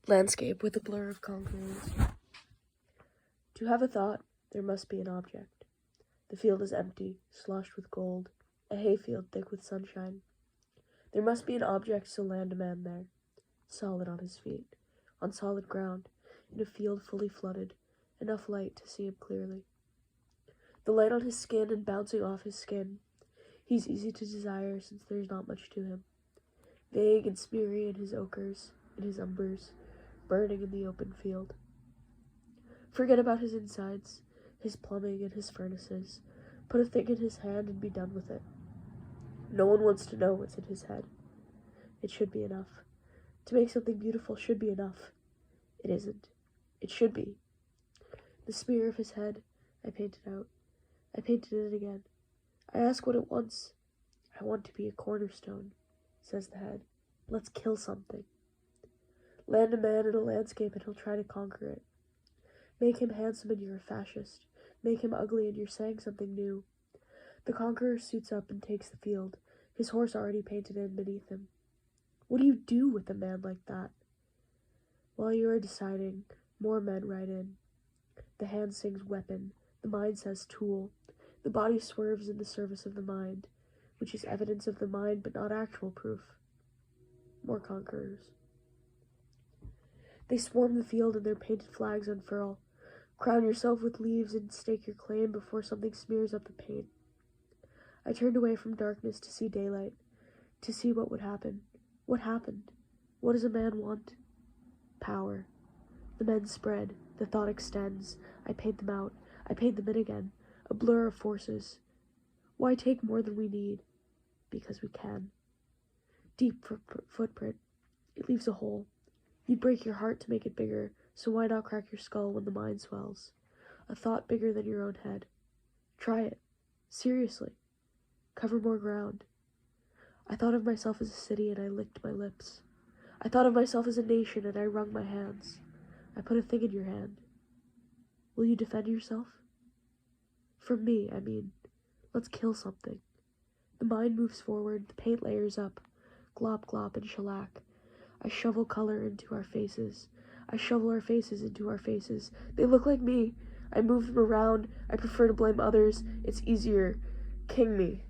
Landscape with a blur of conquerors. To have a thought, there must be an object. The field is empty, sloshed with gold, a hayfield thick with sunshine. There must be an object to land a man there, solid on his feet, on solid ground, in a field fully flooded, enough light to see him clearly. The light on his skin and bouncing off his skin, he's easy to desire since there's not much to him. Vague and smeary in his ochres, in his umbers, burning in the open field. Forget about his insides, his plumbing and his furnaces. Put a thing in his hand and be done with it. No one wants to know what's in his head. It should be enough. To make something beautiful should be enough. It isn't. It should be. The smear of his head, I painted out. I painted it again. I ask what it wants. I want to be a cornerstone, says the head. Let's kill something. Land a man in a landscape and he'll try to conquer it. Make him handsome and you're a fascist. Make him ugly and you're saying something new. The conqueror suits up and takes the field, his horse already painted in beneath him. What do you do with a man like that? While you are deciding, more men ride in. The hand sings weapon, the mind says tool. The body swerves in the service of the mind, which is evidence of the mind but not actual proof. More conquerors. They swarm the field and their painted flags unfurl. Crown yourself with leaves and stake your claim before something smears up the paint. I turned away from darkness to see daylight, to see what would happen. What happened? What does a man want? Power. The men spread, the thought extends. I paint them out. I paint them in again, a blur of forces. Why take more than we need? Because we can. Deep footprint. It leaves a hole. You'd break your heart to make it bigger, so why not crack your skull when the mind swells? A thought bigger than your own head. Try it. Seriously. Cover more ground. I thought of myself as a city and I licked my lips. I thought of myself as a nation and I wrung my hands. I put a thing in your hand. Will you defend yourself? From me, I mean. Let's kill something. The mind moves forward, the paint layers up. Glop, glop, and shellac. I shovel color into our faces. I shovel our faces into our faces. They look like me. I move them around. I prefer to blame others. It's easier. King me.